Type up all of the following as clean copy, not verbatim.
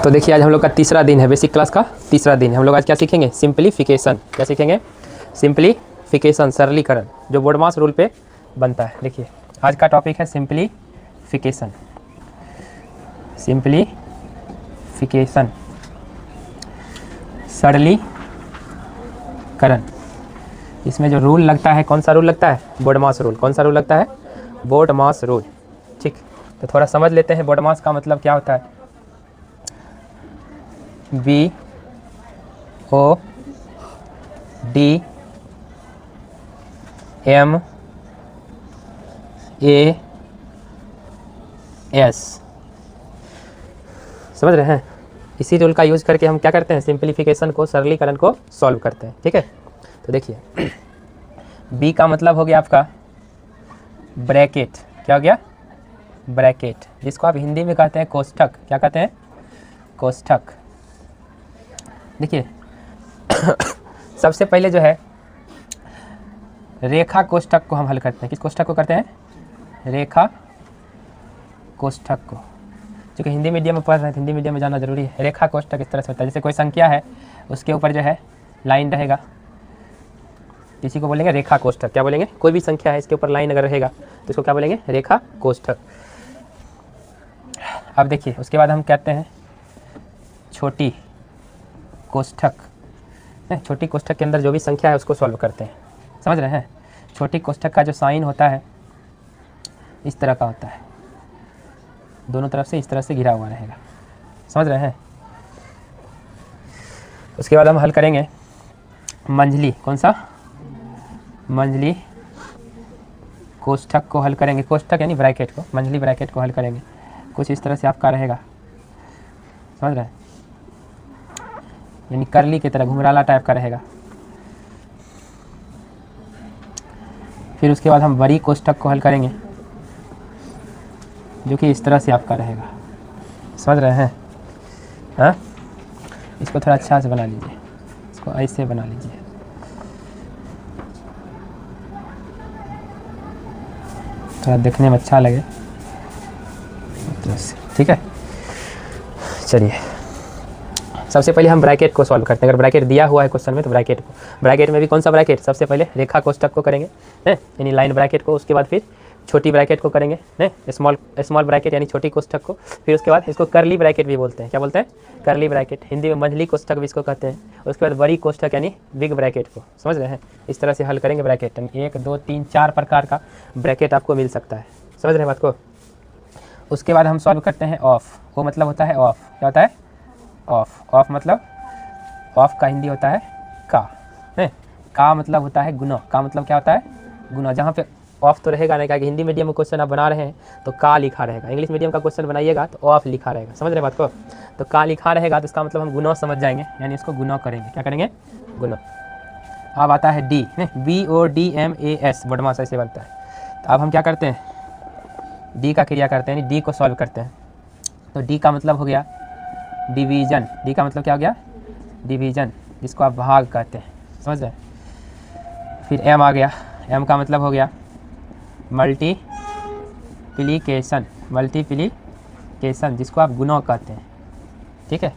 तो देखिए आज हम लोग का तीसरा दिन है, बेसिक क्लास का तीसरा दिन है। हम लोग आज क्या सीखेंगे? सिंप्लीफिकेशन। क्या सीखेंगे? सिंप्लीफिकेशन, सरलीकरण, जो बोर्ड मास रूल पे बनता है। देखिए आज का टॉपिक है सिंप्लीफिकेशन। सिंप्लीफिकेशन, सरलीकरण। इसमें जो रूल लगता है, कौन सा रूल लगता है? बोर्ड मास रूल। कौन सा रूल लगता है? बोर्ड मास रूल। ठीक, तो थोड़ा समझ लेते हैं बोर्ड मास का मतलब क्या होता है। BOD MAS, समझ रहे हैं? इसी रूल का यूज करके हम क्या करते हैं? सिंप्लीफिकेशन को, सरलीकरण को सॉल्व करते हैं। ठीक है, तो देखिए B का मतलब हो गया आपका ब्रैकेट। क्या हो गया? ब्रैकेट, जिसको आप हिंदी में कहते हैं कोष्ठक। क्या कहते हैं? कोष्ठक। देखिए सबसे पहले जो है रेखा कोष्ठक को हम हल करते हैं। किस कोष्ठक को करते हैं? रेखा कोष्ठक को। क्योंकि हिंदी मीडियम में पढ़ रहे हैं, हिंदी मीडियम में जाना जरूरी है। रेखा कोष्ठक इस तरह से होता है, जैसे कोई संख्या है उसके ऊपर जो है लाइन रहेगा, किसी को बोलेंगे रेखा कोष्ठक। क्या बोलेंगे? कोई भी संख्या है इसके ऊपर लाइन अगर रहेगा तो इसको क्या बोलेंगे? रेखा कोष्ठक। अब देखिए उसके बाद हम कहते हैं छोटी कोष्ठक। छोटी कोष्ठक के अंदर जो भी संख्या है उसको सॉल्व करते हैं। समझ रहे हैं? छोटी कोष्ठक का जो साइन होता है इस तरह का होता है, दोनों तरफ से इस तरह से घिरा हुआ रहेगा। समझ रहे हैं? उसके बाद हम हल करेंगे मंझली। कौन सा? मंझली कोष्ठक को हल करेंगे। कोष्ठक यानी ब्रैकेट को, मंझली ब्रैकेट को हल करेंगे। कुछ इस तरह से आपका रहेगा। समझ रहे हैं? यानी करली की तरह घुंघराला टाइप का रहेगा। फिर उसके बाद हम बड़ी कोष्ठक को हल करेंगे, जो कि इस तरह से आपका रहेगा। समझ रहे हैं? हाँ, इसको थोड़ा अच्छा से बना लीजिए, इसको ऐसे बना लीजिए। थोड़ा देखने में अच्छा लगे। ठीक है, चलिए सबसे पहले हम ब्रैकेट को सॉल्व करते हैं। अगर ब्रैकेट दिया हुआ है क्वेश्चन में तो ब्रैकेट को, ब्रैकेट में भी कौन सा ब्रैकेट? सबसे पहले रेखा कोष्ठक को करेंगे हैं, यानी लाइन ब्रैकेट को। उसके बाद फिर छोटी ब्रैकेट को करेंगे हैं, स्मॉल ब्रैकेट यानी छोटी कोष्ठक को। फिर उसके बाद इसको करली ब्रैकेट भी बोलते हैं। क्या बोलते हैं? करली ब्रैकेट। हिंदी में मंझली कोष्ठक भी इसको कहते हैं। उसके बाद बड़ी कोष्ठक यानी बिग ब्रैकेट को। समझ रहे हैं? इस तरह से हल करेंगे ब्रैकेट। 1 2 3 4 प्रकार का ब्रैकेट आपको मिल सकता है। समझ रहे हैं बात को? उसके बाद हम सॉल्व करते हैं ऑफ। वो मतलब होता है ऑफ। क्या होता है? ऑफ। ऑफ मतलब, ऑफ का हिंदी होता है का है। का मतलब होता है गुना। का मतलब क्या होता है? गुना। जहाँ पे ऑफ तो रहेगा नहीं, क्या कि हिंदी मीडियम में क्वेश्चन आप बना रहे हैं तो का लिखा रहेगा। इंग्लिश मीडियम का क्वेश्चन बनाइएगा तो ऑफ लिखा रहेगा। समझ रहे बात को? तो का लिखा रहेगा तो इसका मतलब हम गुना समझ जाएंगे, यानी इसको गुना करेंगे। क्या करेंगे? गुना। अब आता है डी, BODMAS, बोर्ड मास ऐसे बनता है। तो अब हम क्या करते हैं? डी का क्रिया करते हैं, यानी डी को सॉल्व करते हैं। तो डी का मतलब हो गया डिवीजन। डी का मतलब क्या हो गया? डिवीजन, जिसको आप भाग कहते हैं। समझ रहे? फिर एम आ गया। एम का मतलब हो गया मल्टीप्लिकेशन। मल्टीप्लिकेशन, जिसको आप गुना कहते हैं। ठीक है,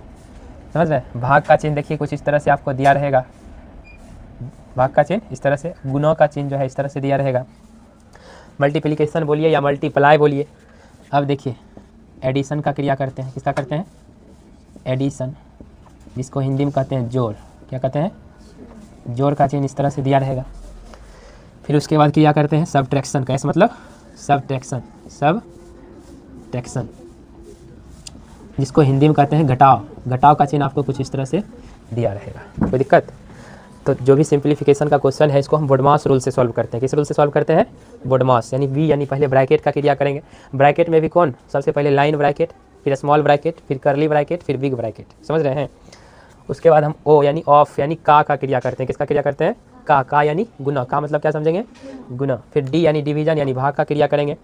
समझ रहे? भाग का चिन्ह देखिए कुछ इस तरह से आपको दिया रहेगा। भाग का चिन्ह इस तरह से, गुना का चिन्ह जो है इस तरह से दिया रहेगा। मल्टीप्लिकेशन बोलिए या मल्टीप्लाई बोलिए। अब देखिए एडिशन का क्रिया करते हैं। किसका करते हैं? एडिशन, जिसको हिंदी में कहते हैं जोड़। क्या कहते हैं? जोड़ का चिन्ह इस तरह से दिया रहेगा। फिर उसके बाद क्रिया करते हैं सबट्रैक्शन का। ऐसा मतलब सबट्रैक्शन, सबट्रैक्शन, जिसको हिंदी में कहते हैं घटाव। घटाव का चिन्ह आपको कुछ इस तरह से दिया रहेगा। कोई दिक्कत? तो जो भी सिंप्लीफिकेशन का क्वेश्चन है इसको हम बोर्ड मास रूल से सॉल्व करते हैं। किस रूल से सॉल्व करते हैं? बोर्ड मास, यानी बी, यानी पहले ब्रैकेट का क्रिया करेंगे। ब्रैकेट में भी कौन? सबसे पहले लाइन ब्रैकेट, फिर स्मॉल ब्रैकेट, फिर करली ब्रैकेट, फिर बिग ब्रैकेट। समझ रहे हैं? उसके बाद हम ओ यानी ऑफ यानी का क्रिया करते हैं। किसका क्रिया करते हैं? का यानी गुना। का मतलब क्या समझेंगे? गुना। फिर डी यानी डिवीजन यानी भाग का क्रिया करेंगे।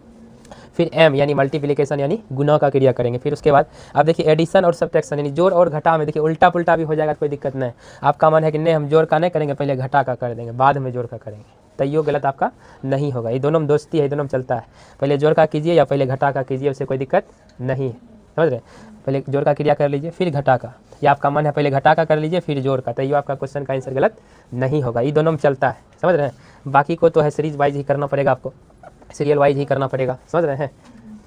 फिर एम यानी मल्टीप्लिकेशन यानी गुना का क्रिया करेंगे। फिर उसके बाद अब देखिए एडिशन और सबट्रैक्शन यानी जोड़ और घटा में देखिए उल्टा पुल्टा भी हो जाएगा, कोई दिक्कत नहीं। आपका मन है कि नहीं हम जोड़ का नहीं करेंगे, पहले घटा का कर देंगे, बाद में जोड़ का करेंगे, तो ये गलत आपका नहीं होगा। ये दोनों में दोस्ती है, ये दोनों में चलता है। पहले जोड़ का कीजिए या पहले घटा का कीजिए, उससे कोई दिक्कत नहीं है। समझ रहे? पहले जोड़ का क्रिया कर लीजिए फिर घटा का, या आपका मन है पहले घटा का कर लीजिए फिर जोड़ का, तो ये आपका क्वेश्चन का आंसर गलत नहीं होगा। ये दोनों में चलता है, समझ रहे हैं। बाकी को तो है सीरीज वाइज ही करना पड़ेगा, आपको सीरियल वाइज ही करना पड़ेगा, समझ रहे हैं।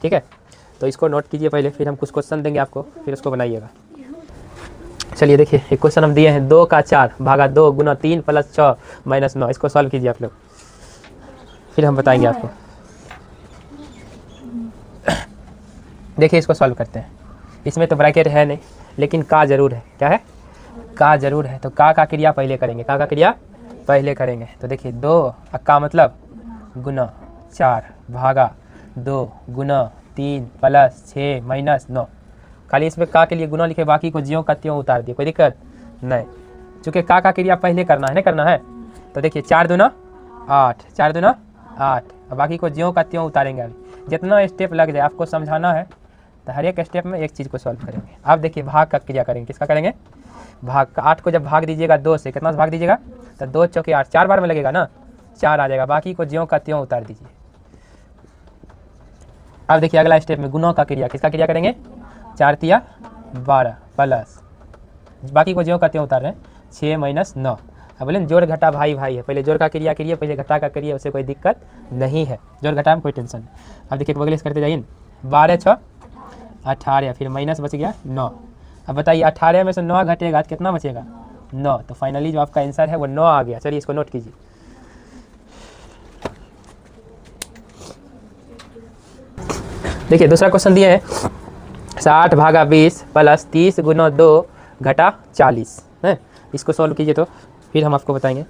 ठीक है, तो इसको नोट कीजिए पहले, फिर हम कुछ क्वेश्चन देंगे आपको, फिर उसको बनाइएगा। चलिए देखिए, एक क्वेश्चन हम दिए हैं 2 का 4 भागा 2 गुना 3 प्लस 6 माइनस 9। इसको सॉल्व कीजिए आप लोग, फिर हम बताएंगे आपको। देखिए इसको सॉल्व करते हैं। इसमें तो ब्रैकेट है नहीं, लेकिन का जरूर है। क्या है? का जरूर है। तो का क्रिया पहले करेंगे, का क्रिया पहले करेंगे। तो देखिए 2 का मतलब गुना 4 भागा 2 गुना 3 प्लस 6 माइनस 9। खाली इसमें का के लिए गुना लिखे, बाकी को ज्यों का त्यों उतार दिए, कोई दिक्कत नहीं। चूँकि का क्रिया पहले करना है, नहीं करना है। तो देखिए 4 दूना 8, 4 दूना 8, और बाकी को ज्यों का त्यों उतारेंगे। अभी जितना स्टेप लग जाए आपको समझाना है, तो हर एक स्टेप में एक चीज़ को सॉल्व करेंगे। आप देखिए भाग का क्रिया करेंगे, किसका करेंगे? भाग का। 8 को जब भाग दीजिएगा 2 से, कितना से भाग दीजिएगा? तो 2 चौके 8, 4 बार में लगेगा ना, 4 आ जाएगा। बाकी को ज्यों का त्यों उतार दीजिए। अब देखिए अगला स्टेप में गुणों का क्रिया, किसका क्रिया करेंगे? 4 तिया 12 प्लस, बाकी को ज्यों का त्यों उतार रहे हैं, 6 माइनस 9। अब बोले जोड़ घटा भाई भाई है, पहले जोड़ का क्रिया करिए, पहले घटा का करिए, उससे कोई दिक्कत नहीं है। जोड़ घटा में कोई टेंशन नहीं। अब देखिए बगले से करते जाइए, 12 6 18, फिर माइनस बच गया 9। अब बताइए 18 में से 9 घटेगा तो कितना बचेगा? 9। तो फाइनली जो आपका आंसर है वो 9 आ गया। चलिए इसको नोट कीजिए। देखिए दूसरा क्वेश्चन दिए हैं 60 भागा 20 प्लस 30 गुना 2 घटा 40 है। इसको सॉल्व कीजिए तो फिर हम आपको बताएंगे।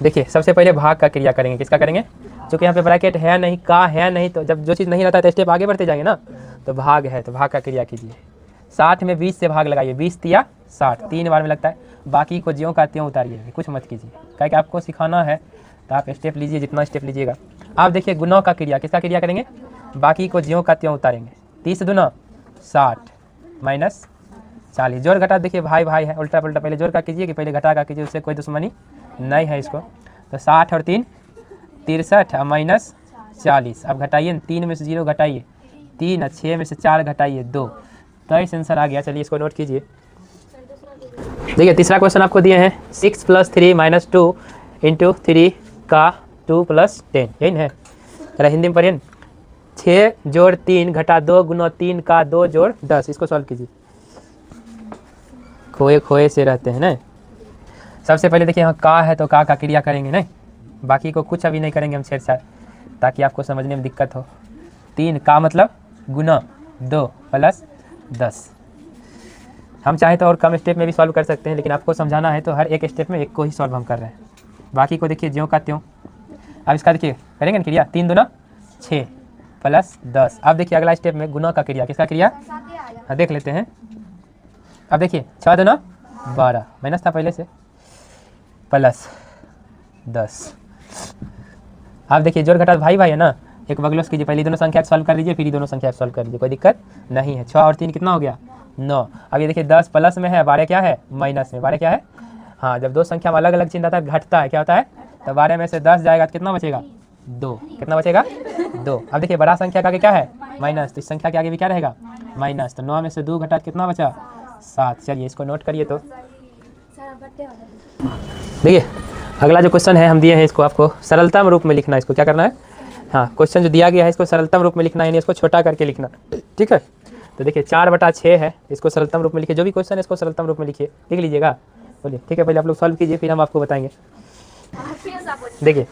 देखिए सबसे पहले भाग का क्रिया करेंगे, किसका करेंगे? क्योंकि यहाँ पे ब्रैकेट है नहीं, का है नहीं, तो जब जो चीज़ नहीं रहता है तो स्टेप आगे बढ़ते जाएंगे ना। तो भाग है तो भाग का क्रिया कीजिए। 60 में 20 से भाग लगाइए, 20 तिया 60, 3 बार में लगता है। बाकी को ज्यों का त्यों उतारिए, कुछ मत कीजिए, क्या कि आपको सिखाना है। तो आप स्टेप लीजिए, जितना स्टेप लीजिएगा। आप देखिए गुणों का क्रिया, किसका क्रिया करेंगे? बाकी को ज्यों का त्यों उतारेंगे। 30 दूना 60 माइनस 40। जोड़ घटा देखिए भाई भाई है, उल्टा पुल्टा पहले जोड़ का कीजिए कि पहले घटा का कीजिए, उससे कोई दुश्मनी नहीं है इसको। तो 60 और 3 63 और माइनस 40। अब घटाइए, 3 में से 0 घटाइए 3, और 6 में से 4 घटाइए 2। तो इस आंसर आ गया। चलिए इसको नोट कीजिए। देखिए तीसरा क्वेश्चन आपको दिए हैं 6 + 3 - 2 × 3 का 2 + 10, यही ना है? जरा हिंदी में पढ़िए। 6 जोड़ 3 घटा 2 गुना 3 का 2 जोड़ 10। इसको सॉल्व कीजिए। खोए खोए से रहते हैं ना। सबसे पहले देखिए यहाँ का है तो का क्रिया करेंगे नहीं, बाकी को कुछ अभी नहीं करेंगे हम छेड़छाड़, ताकि आपको समझने में दिक्कत हो। 3 का मतलब गुना 2 + 10। हम चाहे तो और कम स्टेप में भी सॉल्व कर सकते हैं, लेकिन आपको समझाना है तो हर एक स्टेप में एक को ही सॉल्व हम कर रहे हैं। बाकी को देखिए ज्यों का त्यों। अब इसका देखिए करेंगे ना क्रिया, 3 दूना 6 + 10। अब देखिए अगला स्टेप में गुना का क्रिया, किसका क्रिया? हाँ देख लेते हैं। अब देखिए 6 दूना 12 माइनस था पहले से, प्लस 10। अब देखिए जोड़ घटा भाई भाई है ना, एक बगलोस कीजिए, पहले दोनों संख्या सॉल्व कर लीजिए, फिर दोनों संख्या सॉल्व कर लीजिए, कोई दिक्कत नहीं है। 6 और 3 कितना हो गया? 9। अब ये देखिए 10 प्लस में है, 12 क्या है? माइनस में। 12 क्या है? हाँ, जब दो संख्या में अलग अलग चिन्ह आता है घटता है, क्या होता है? तो 12 में से 10 जाएगा तो कितना बचेगा? 2। कितना बचेगा? 2। अब देखिए बड़ा संख्या का आगे क्या है? माइनस, तो इस संख्या के आगे भी क्या रहेगा? माइनस। तो 9 में से 2 घटा कितना बचा? 7। चलिए इसको नोट करिए। तो देखिए अगला जो क्वेश्चन है हम दिए हैं, इसको आपको सरलतम रूप में लिखना है। इसको क्या करना है? हाँ, क्वेश्चन जो दिया गया है इसको सरलतम रूप में लिखना है, यानी इसको छोटा करके लिखना, ठीक है? तो देखिए 4/6 है, इसको सरलतम रूप में लिखिए। जो भी क्वेश्चन है इसको सरलतम रूप में लिखिए, लिख लीजिएगा। बोलिए ठीक है, पहले आप लोग सॉल्व कीजिए, फिर हम आपको बताएंगे। देखिए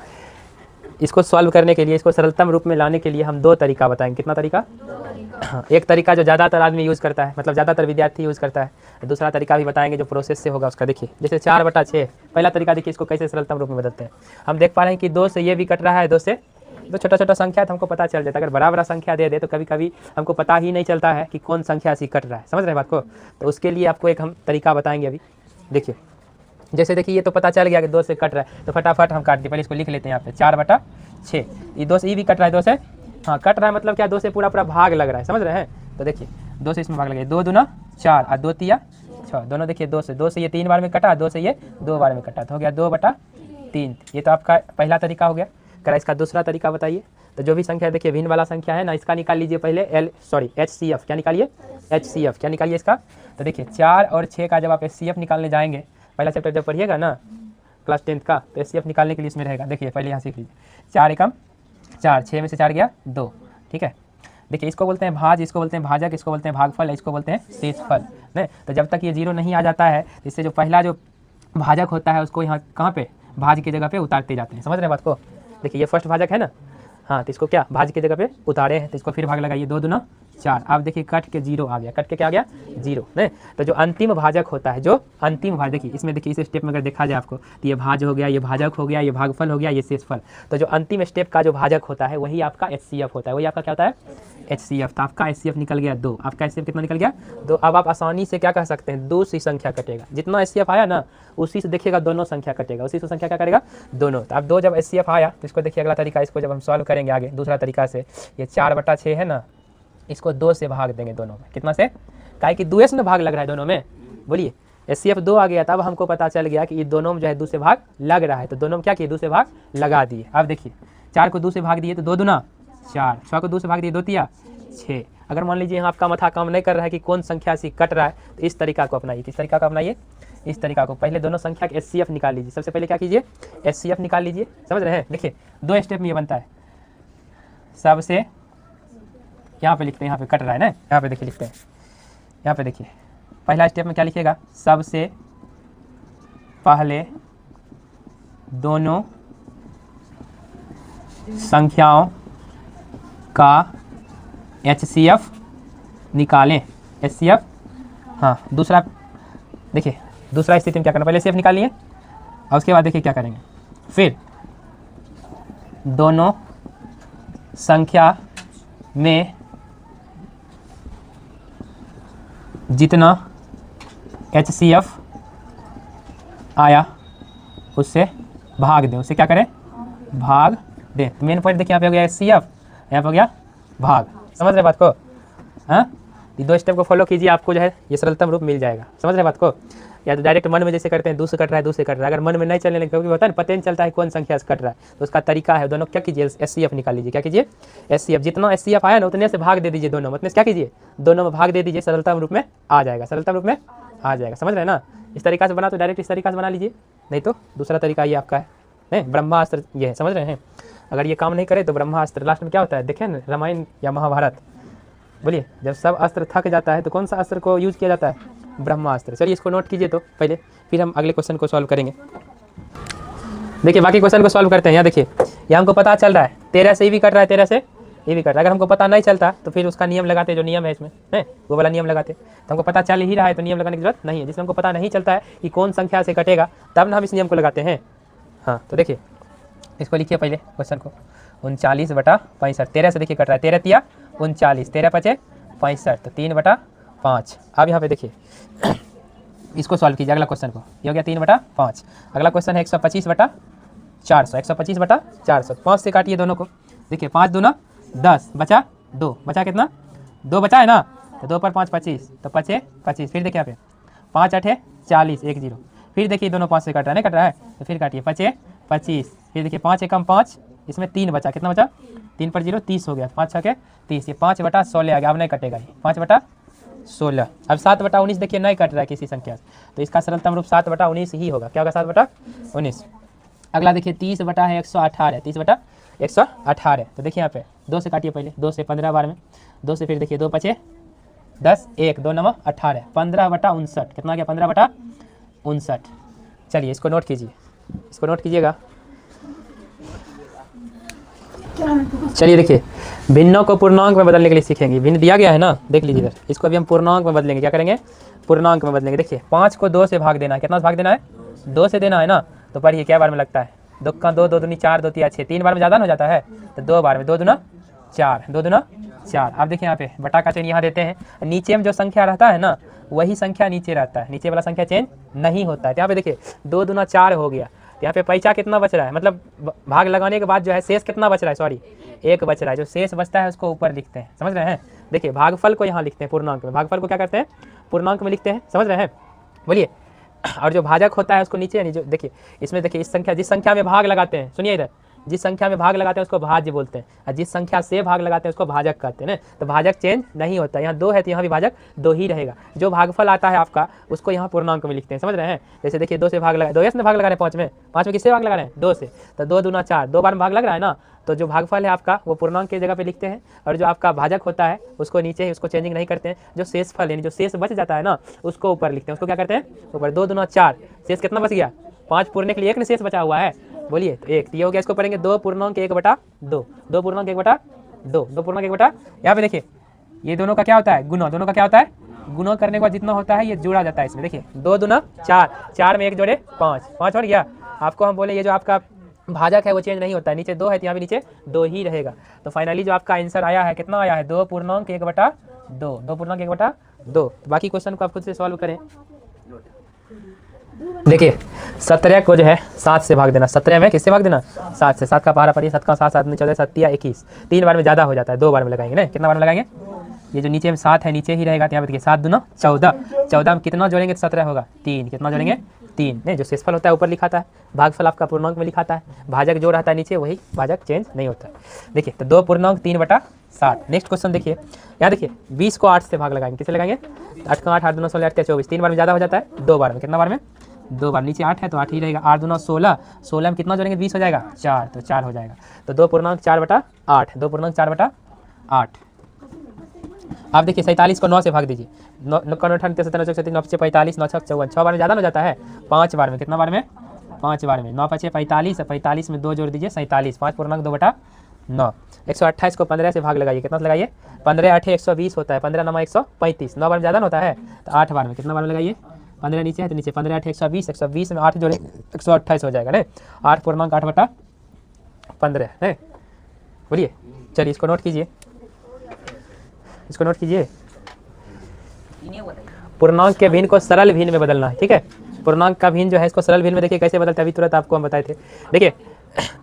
इसको सॉल्व करने के लिए, इसको सरलतम रूप में लाने के लिए हम 2 तरीका बताएंगे। कितना तरीका? हाँ, एक तरीका जो ज़्यादातर आदमी यूज़ करता है, मतलब ज़्यादातर विद्यार्थी यूज़ करता है। दूसरा तरीका भी बताएंगे जो प्रोसेस से होगा उसका। देखिए जैसे 4/6 पहला तरीका, देखिए इसको कैसे सरलतम रूप में बदलते हैं। हम देख पा रहे हैं कि 2 से ये भी कट रहा है, 2 से तो छोटा छोटा संख्या है तो हमको पता चल जाता है। अगर बड़ा बड़ा संख्या दे दे तो कभी कभी हमको पता ही नहीं चलता है कि कौन संख्या ऐसी कट रहा है। समझ रहे हैं बात को? तो उसके लिए आपको एक हम तरीका बताएंगे अभी। देखिए जैसे देखिए ये तो पता चल गया कि 2 से कट रहा है, तो फटाफट हम काट दिए। पहले इसको लिख लेते हैं यहाँ पे 4/6। ये 2 से ये भी कट रहा है, 2 से हाँ कट रहा है, मतलब क्या? 2 से पूरा भाग लग रहा है। समझ रहे हैं? तो देखिए 2 से इसमें भाग लगे, 2 दूना 4 और 2 तिया 6। दोनों देखिए 2 से ये 3 बार में कटा, 2 से ये 2 बार में कटा, तो हो गया 2/3। ये तो आपका पहला तरीका हो गया। करा इसका दूसरा तरीका बताइए। तो जो भी संख्या देखिए भिन्न वाला संख्या है ना, इसका निकाल लीजिए पहले HCF। क्या निकालिए? HCF। क्या निकालिए इसका? तो देखिए 4 और 6 का जब आप HCF निकालने जाएंगे, पहला चैप्टर जब पढ़िएगा ना क्लास 10th का, तो HCF निकालने के लिए इसमें रहेगा। देखिए पहले यहाँ सीख लीजिए, 4 एकम 4, 6 में से 4 गया 2, ठीक है। देखिए इसको बोलते हैं भाज, इसको बोलते हैं भाजक, इसको बोलते हैं भागफल, इसको बोलते हैं शेषफल। नहीं तो जब तक ये 0 नहीं आ जाता है, इससे जो पहला जो भाजक होता है उसको यहाँ कहाँ पे भाज की जगह पे उतारते जाते हैं। समझ रहे हैं बात को? देखिए ये फर्स्ट भाजक है ना, हाँ, तो इसको क्या भाज की जगह पे उतारे हैं, तो इसको फिर भाग लगाइए, 2 दूना 4। अब देखिए कट के 0 आ गया, कट के क्या आ गया 0। नहीं तो जो अंतिम भाजक होता है, जो अंतिम भाजक, देखिए इसमें देखिए इस स्टेप में अगर देखा जाए आपको, तो ये भाज हो गया, ये भाजक हो गया, ये भागफल हो गया, ये शेषफल। तो जो अंतिम स्टेप का जो भाजक होता है वही आपका HCF होता है, वही आपका क्या होता है HCF। तो आपका HCF निकल गया 2, आपका HCF कितना निकल गया 2। अब आप आसानी से क्या कह सकते हैं, 2 से संख्या कटेगा, जितना HCF आया ना उसी से देखिएगा दोनों संख्या कटेगा, उसी से संख्या क्या करेगा दोनों। तो अब 2 जब HCF आया तो इसको देखिए अगला तरीका, इसको जब हम सॉल्व करेंगे आगे दूसरा तरीका से, ये 4/6 है ना, इसको 2 से भाग देंगे दोनों में। कितना से? काहे कि 2 से भाग लग रहा है दोनों में, बोलिए HCF 2 आ गया, तब हमको पता चल गया कि ये दोनों में जो है 2 से भाग लग रहा है, तो दोनों में क्या किए 2 से भाग लगा दिए। अब देखिए 4 को 2 से भाग दिए तो 2 दूना 4, 6 को 2 से भाग दिए 2 तिया 6। अगर मान लीजिए यहाँ आपका माथा काम नहीं कर रहा है कि कौन संख्या से कट रहा है, तो इस तरीका को अपनाइए। किस तरीका को अपनाइए? इस तरीका को। पहले दोनों संख्या के HCF निकाल लीजिए। सबसे पहले क्या कीजिए HCF निकाल लीजिए। समझ रहे हैं? देखिए 2 स्टेप में ये बनता है। सबसे यहाँ पे लिखते हैं, यहाँ पे कट रहा है ना, यहाँ पे देखिए लिखते हैं, यहाँ पे देखिए पहला स्टेप में क्या लिखिएगा, सबसे पहले दोनों संख्याओं का HCF निकालें। HCF, हाँ। दूसरा देखिए, दूसरा स्थिति में क्या करना, पहले HCF निकाल लिए और उसके बाद देखिए क्या करेंगे, फिर दोनों संख्या में जितना HCF आया उससे भाग दें। उससे क्या करें, भाग दें। तो मेन पॉइंट देखिए यहाँ पे हो गया HCF, यहाँ पे हो गया भाग। समझ रहे बात को? हाँ, ये 2 स्टेप को फॉलो कीजिए, आपको जो है ये सरलतम रूप मिल जाएगा। समझ रहे बात को? या तो डायरेक्ट मन में जैसे करते हैं 2 से कट रहा है 2 से कट रहा है, अगर मन में नहीं चलने लगे, क्योंकि होता है ना पता नहीं चलता है कौन संख्या से कट रहा है, तो उसका तरीका है दोनों क्या कीजिए HCF निकाल लीजिए। क्या कीजिए HCF, जितना HCF आया ना उतने से भाग दे दीजिए दोनों में, उतने से क्या कीजिए दोनों में भाग दे दीजिए, सरलतम रूप में आ जाएगा, सरलतम रूप में आ जाएगा। समझ रहे हैं ना? इस तरीका से बना तो डायरेक्ट इस तरीका से बना लीजिए, नहीं तो दूसरा तरीका ये आपका है नहीं, ब्रह्मास्त्र ये है। समझ रहे हैं? अगर ये काम नहीं करे तो ब्रह्मास्त्र, लास्ट में क्या होता है देखें ना, रामायण या महाभारत, बोलिए जब सब अस्त्र थक जाता है तो कौन सा अस्त्र को यूज किया जाता है, ब्रह्मास्त्र। चलिए इसको नोट कीजिए तो पहले, फिर हम अगले क्वेश्चन को सॉल्व करेंगे। देखिए बाकी क्वेश्चन को सॉल्व करते हैं। यहाँ देखिए, यहाँ हमको पता चल रहा है 13 से ये भी कट रहा है, 13 से ये भी कट रहा है। अगर हमको पता नहीं चलता तो फिर उसका नियम लगाते, जो नियम है इसमें है वो वाला नियम लगाते। तो हमको पता चल ही रहा है तो नियम लगाने की जरूरत नहीं है। जिसमें हमको पता नहीं चलता है कि कौन संख्या से कटेगा, तब ना हम इस नियम को लगाते हैं। हाँ, तो देखिए इसको लिखिए पहले क्वेश्चन को, 39/65। 13 से देखिए कट रहा है, 13 तिया 39, 13 पचे 65, तो 3/5। अब यहाँ पे देखिए इसको सॉल्व कीजिए अगला क्वेश्चन को, ये हो गया 3/5। अगला क्वेश्चन है 125/400, 125/400। 5 से काटिए दोनों को, देखिए 5 दूना 10, बचा 2, बचा कितना 2 बचा है ना, तो 2 पर 5 25, तो 5 25। फिर देखिए यहाँ पे 5 8 40, 1 0। फिर देखिए दोनों 5 से कट रहा है, नहीं कट रहा है, तो फिर काटिए 5 25। फिर देखिए 5 एकम 5, इसमें 3 बचा, कितना बचा 3 पर 0 30 हो गया, 5 6 के 30, ये 5/16 आ गया। अब नहीं कटेगा ये 5/16। अब 7/19 देखिए नहीं कट रहा है किसी संख्या से, तो इसका सरलतम रूप 7/19 ही होगा। क्या होगा 7/19। अगला देखिए 30/118, 30/118। तो देखिए यहाँ पे 2 से काटिए पहले, 2 से 15 बार में, 2 से फिर देखिए 2 पचे 10, 1 2 9 18, 15/59। कितना गया 15/59। चलिए इसको नोट कीजिए, इसको नोट कीजिएगा। चलिए देखिए, भिन्नों को पूर्णांक में बदलने के लिए सीखेंगे। भिन्न दिया गया है ना, देख लीजिए इधर, इसको अभी हम पूर्णांक में बदलेंगे। क्या करेंगे, पूर्णांक में बदलेंगे। देखिए 5 को 2 से भाग देना है, कितना से भाग देना है 2 से देना है ना, तो पढ़िए क्या बार में लगता है, 2 का 2, 2 दूनी 4, 2 तिया 6, 3 बार में ज़्यादा हो जाता है, तो 2 बार में, 2 दूना 4, 2 दूना 4। अब देखिए यहाँ पे बटा का चिन्ह यहाँ देते हैं, नीचे में जो संख्या रहता है ना वही संख्या नीचे रहता है, नीचे वाला संख्या चेंज नहीं होता है। तो यहाँ पे देखिए 2 दूना 4 हो गया, तो यहाँ पे पैसा कितना बच रहा है, मतलब भाग लगाने के बाद जो है शेष कितना बच रहा है, सॉरी 1 बच रहा है। जो शेष बचता है उसको ऊपर लिखते हैं, समझ रहे हैं। देखिए भागफल को यहाँ लिखते हैं पूर्णांक में, भागफल को क्या करते हैं पूर्णांक में लिखते हैं, समझ रहे हैं, बोलिए। और जो भाजक होता है उसको नीचे, जो देखिए इसमें देखिए इस संख्या, जिस संख्या में भाग लगाते हैं, सुनिए इधर, जिस संख्या में भाग लगाते हैं उसको भाज्य बोलते हैं, और जिस संख्या से भाग लगाते हैं उसको भाजक कहते हैं ना। तो भाजक चेंज नहीं होता, यहाँ 2 है तो यहाँ भी भाजक 2 ही रहेगा। जो भागफल आता है आपका उसको यहाँ पूर्णांक में लिखते हैं, समझ रहे हैं। जैसे देखिए 2 से भाग लगा, 2 से भाग लगा रहे हैं 5 में, 5 में किससे भाग लगा रहे हैं 2 से, तो 2 दूना 4, 2 बार में भाग लग रहा है ना। तो जो भागफल है आपका वो पूर्णांक की जगह पे लिखते हैं, और जो आपका भाजक होता है उसको नीचे ही, उसको चेंजिंग नहीं करते हैं। जो शेषफल यानी जो शेष बच जाता है ना उसको ऊपर लिखते हैं, उसको क्या करते हैं ऊपर। 2 दूना 4, शेष कितना बच गया 5 पूरने के लिए 1 शेष बचा हुआ है, बोलिए तो 1, तो ये हो गया। इसको पढ़ेंगे 2 पूर्णांक 1/2, 2 पूर्णांक 1/2, 2 पूर्णांक 1/, यहाँ पे देखिए ये दोनों का क्या होता है गुना, दोनों का क्या होता है गुना करने के बाद जितना होता है ये जोड़ा जाता है इसमें। देखिए 2 दूना 4, 4 में 1 जोड़े 5, 5 और गया। आपको हम बोले ये जो आपका भाजक है वो चेंज नहीं होता है, नीचे 2 है तो यहाँ भी नीचे 2 ही रहेगा। तो फाइनली जो आपका आंसर आया है कितना आया है 2 पूर्णांक 1/2, 2 पूर्णांक 1/2। तो बाकी क्वेश्चन को आप खुद से सॉल्व करें। देखिए 17 को जो है 7 से भाग देना, 17 में किससे भाग देना 7 से, 7 का पहाड़ा पड़िए, 7 का 7, 7 में 14, 7 या 21, 3 बार में ज़्यादा हो जाता है, 2 बार में लगाएंगे ना, कितना बार में लगाएंगे। ये जो नीचे में 7 है नीचे ही रहेगा, तो यहाँ पे देखिए 7 दूना 14, 14 में कितना जोड़ेंगे तो 17 होगा 3, कितना जोड़ेंगे 3, नहीं जो शेषफल होता है ऊपर लिखा था, भागफल आपका पूर्णांक में लिखाता है, भाजक जो रहता है नीचे वही भाजक चेंज नहीं होता है। देखिए तो 2 पूर्णांक 3/7। नेक्स्ट क्वेश्चन देखिए, यहाँ देखिए 20 को 8 से भाग लगाएंगे, किसे लगाएंगे 8 का 8, 8 दूना 16, 8 24, 3 बार में ज़्यादा हो जाता है, 2 बार में, कितना बार में 2 बार, नीचे 8 है तो 8 ही रहेगा, 8 दूना 16, 16 में कितना जोड़ेंगे 20 हो जाएगा 4, तो 4 हो जाएगा। तो 2 पूर्णांक 4/8, 2 पूर्णांक 4/8। आप देखिए 47 को 9 से भाग दीजिए, 9 का 9 17 9 35 9 45 9 54, 6 बार में ज़्यादा हो जाता है, 5 बार में, कितना बार में 5 बार में, 9 5 45, 45 में 2 जोड़ दीजिए 47, 5 पूर्णांक 2/9। 128 को 15 से भाग लगाइए, कितना लगाइए 15 8 120 होता है, 15 9 135, 9 बार में ज़्यादा होता है तो 8 बार में, कितना बार में लगाइए 15 नीचे है तो नीचे 15 8 120, 120 में 8 जोड़े 128 हो जाएगा ना, 8 पूर्णांक 8/15 है। बोलिए चलिए इसको नोट कीजिए, इसको नोट कीजिए। पूर्णांक के भिन्न को सरल भिन्न में बदलना है, ठीक है। पूर्णांक का भिन्न जो है इसको सरल भिन्न में देखिए कैसे बदलता है, अभी तुरंत आपको हम बताए थे। देखिए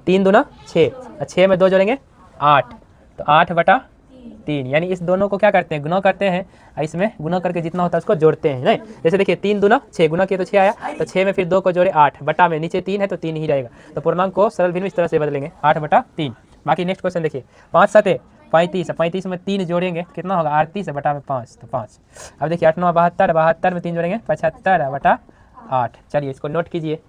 3 दूना 6, 6 में 2 जोड़ेंगे 8, तो 8/3, यानी इस दोनों को क्या करते हैं गुना करते हैं, इसमें गुना करके जितना होता है उसको जोड़ते हैं नहीं। जैसे देखिए 3 दूना 6, गुना किया तो 6 आया, तो 6 में फिर 2 को जोड़े 8, बटा में नीचे 3 है तो 3 ही रहेगा। तो पूर्णांक को सरल भिन्न इस तरह से बदलेंगे 8/3। बाकी नेक्स्ट क्वेश्चन देखिए 5 7 35, 35 में 3 जोड़ेंगे कितना होगा 38 बटा में 5, तो 5। अब देखिए 8 9 72, 72 में 3 जोड़ेंगे 75/8। चलिए इसको नोट कीजिए।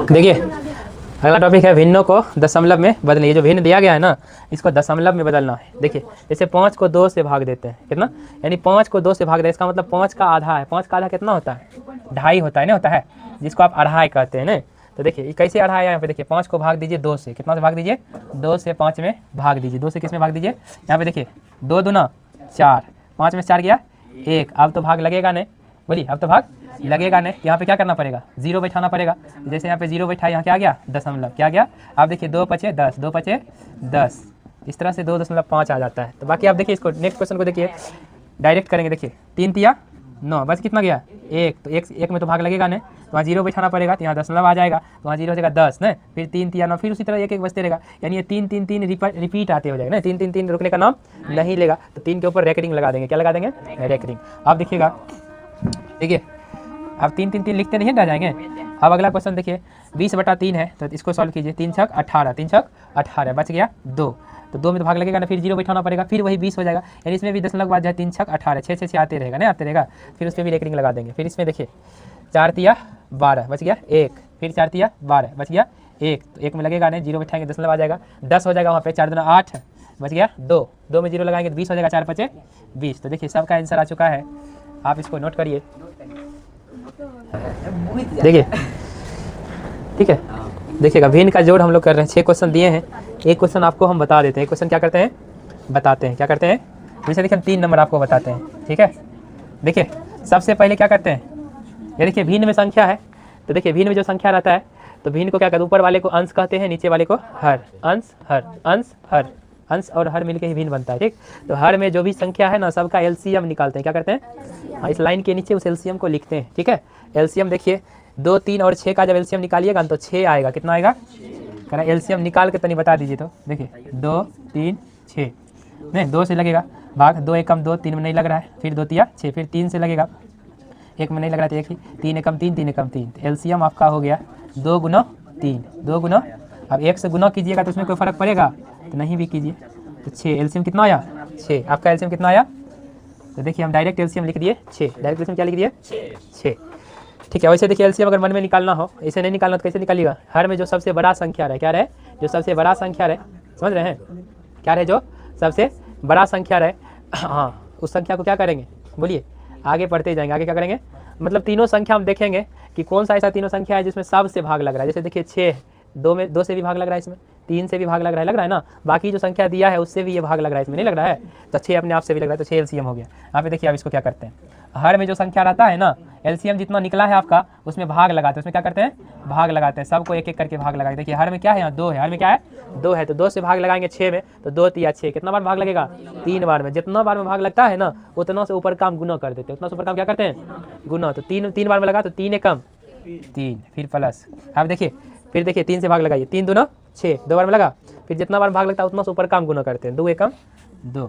देखिए अगला टॉपिक है भिन्नों को दशमलव में बदलना। ये जो भिन्न दिया गया है ना इसको दशमलव में बदलना है। देखिए जैसे 5 को 2 से भाग देते हैं, कितना, यानी 5 को 2 से भाग देते हैं, इसका मतलब 5 का आधा है, 5 का आधा कितना होता है 2.5 होता है ना, होता है जिसको आप अढ़ाई कहते हैं ना। तो देखिए ये कैसे अढ़ाई है, यहाँ पे देखिए 5 को भाग दीजिए 2 से, कितना से भाग दीजिए 2 से 5 में भाग दीजिए, 2 से किस में भाग दीजिए, यहाँ पे देखिए 2 दूना 4, 5 में 4 गया 1, अब तो भाग लगेगा नहीं, बोलिए अब तो भाग लगेगा नहीं, यहाँ पे क्या करना पड़ेगा 0 बैठाना पड़ेगा। जैसे यहाँ पे 0 बैठा, यहाँ क्या आ गया दशमलव, क्या गया आप देखिए 2 5 10, 2 5 10, इस तरह से 2.5 आ जाता है। तो बाकी आप देखिए इसको नेक्स्ट क्वेश्चन को देखिए डायरेक्ट करेंगे। देखिए 3 तिया 9, बस कितना गया 1, तो 1 में तो भाग लगेगा नहीं, तो वहाँ 0 बैठाना पड़ेगा, तो यहाँ दशमलव आ जाएगा, तो वहाँ 0 हो जाएगा 10 ना, फिर 3 तिया 9, फिर उसी तरह 1 1 बचते रहेगा, यानी ये 3 3 3 रिपीट आते हो जाएगा ना, 3 3 3 रुकने का नाम नहीं लेगा। तो 3 के ऊपर रेकरिंग लगा देंगे, क्या लगा देंगे रेकरिंग। आप देखिएगा देखिए अब 3 3 3 लिखते नहीं रह जाएंगे। अब अगला क्वेश्चन देखिए 20/3 है, तो इसको सॉल्व कीजिए, 3 छक 18, 3 छक 18, बच गया 2, तो 2 में तो भाग लगेगा ना, फिर 0 बैठाना पड़ेगा, फिर वही 20 हो जाएगा, यानी इसमें भी दशमलव बाद जाए 3 छक 18, 6 6 आते रहेगा ना, आते रहेगा, फिर उस पर भी रेकरिंग लगा देंगे। फिर इसमें देखिए 4 तिया 12, बच गया 1, फिर 4 तिया 12, बच गया 1, तो 1 में लगेगा नहीं, 0 बैठाएंगे दशमलव आ जाएगा 10 हो जाएगा, वहाँ पे 4 दूना 8, बच गया 2, 2 में 0 लगाएंगे तो 20 हो जाएगा, 4 5 20। तो देखिए सबका आंसर आ चुका है, आप इसको नोट करिए। देखिए ठीक है, देखिएगा भिन्न का जोड़ हम लोग कर रहे हैं, 6 क्वेश्चन दिए हैं, एक क्वेश्चन आपको हम बता देते हैं, एक क्वेश्चन क्या करते हैं बताते हैं, क्या करते हैं जैसे देखिए हम 3 नंबर आपको बताते हैं, ठीक है। देखिए सबसे पहले क्या करते हैं, ये देखिए भिन्न में संख्या है, तो देखिए भिन्न में जो संख्या रहता है तो भिन्न को क्या कहते हैं, ऊपर वाले को अंश कहते हैं, नीचे वाले को हर, अंश हर, अंश हर, अंश और हर मिलके ही भिन्न बनता है, ठीक। तो हर में जो भी संख्या है ना सबका एलसीएम निकालते हैं, क्या करते हैं इस लाइन के नीचे उस एलसीएम को लिखते हैं, ठीक है। एलसीएम देखिए 2 3 और 6 का जब एलसीएम निकालिएगा तो 6 आएगा, कितना आएगा करा एलसीएम निकाल के तनी बता दीजिए। तो देखिए 2 3 6 नहीं 2 से लगेगा भाग, 2 एकम 2, 3 में नहीं लग रहा है, फिर 2 तिया 6, फिर 3 से लगेगा, 1 में नहीं लग रहा था 1 ही, 3 एकम 3, 3 एकम 3, एलसीएम आपका हो गया 2 गुना 3, 2 गुना, अब 1 से गुना कीजिएगा तो उसमें कोई फ़र्क पड़ेगा तो नहीं भी कीजिए। तो 6 एलसीएम कितना आया 6, आपका एलसीएम कितना आया? तो देखिए हम डायरेक्ट एलसीएम लिख दिए 6, डायरेक्ट एलसीएम क्या लिख दिए 6। ठीक है, वैसे देखिए एलसीएम अगर मन में निकालना हो, ऐसे नहीं निकालना तो कैसे निकालिएगा? हर में जो सबसे बड़ा संख्या रहे, क्या रहे? जो सबसे बड़ा संख्या रहे, समझ रहे हैं? क्या रहे? जो सबसे बड़ा संख्या रहे, हाँ उस संख्या को क्या करेंगे बोलिए? आगे पढ़ते जाएंगे, आगे क्या करेंगे? मतलब तीनों संख्या हम देखेंगे कि कौन सा ऐसा तीनों संख्या है जिसमें सबसे भाग लग रहा है। जैसे देखिए 6, 2 से भी भाग लग रहा है, इसमें 3 से भी भाग लग रहा है ना, बाकी जो संख्या दिया है उससे भी ये भाग लग रहा है, इसमें नहीं लग रहा है, तो 6 अपने आप से भी लग रहा है, तो 6 एलसीएम हो गया। यहाँ पे देखिए अब इसको क्या करते हैं, हर में जो संख्या रहता है ना, एलसीएम जितना निकला है आपका उसमें भाग लगाते हैं, उसमें क्या करते हैं? भाग लगाते हैं, सबको एक एक करके भाग लगाते हैं। देखिए हर में क्या है? यहाँ 2 है, हर में क्या है? 2 है, तो 2 से भाग लगाएंगे 6 में, तो 2 तिया 6, कितना बार भाग लगेगा? 3 बार में। जितना बार में भाग लगता है ना उतना से ऊपर काम गुना कर देते हैं, उतना से ऊपर काम क्या करते हैं? गुना। तो 3 बार में लगा तो 3 एकम 3, फिर प्लस, अब देखिए फिर देखिए 3 से भाग लगाइए, 3 दूना 6, 2 बार में लगा, फिर जितना बार भाग लगता है उतना से ऊपर काम गुना करते हैं, 2 एकम 2,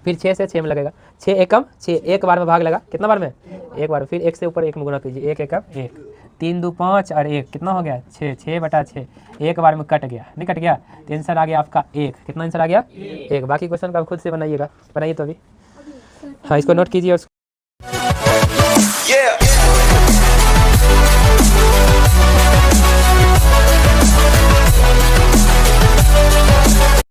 फिर 6 से 6 में लगेगा, 6 एकम 6, एक बार में भाग लगा, कितना बार में? एक बार, फिर 1 से ऊपर 1 में गुना कीजिए, 1 एकम 1, 3 2 5 और 1 कितना हो गया? 6, 6/6, एक बार में कट गया, नहीं कट गया? तो आंसर आ गया आपका 1, कितना आंसर आ गया? 1। बाकी क्वेश्चन का आप खुद से बनाइएगा, बनाइए तो अभी, हाँ इसको नोट कीजिए और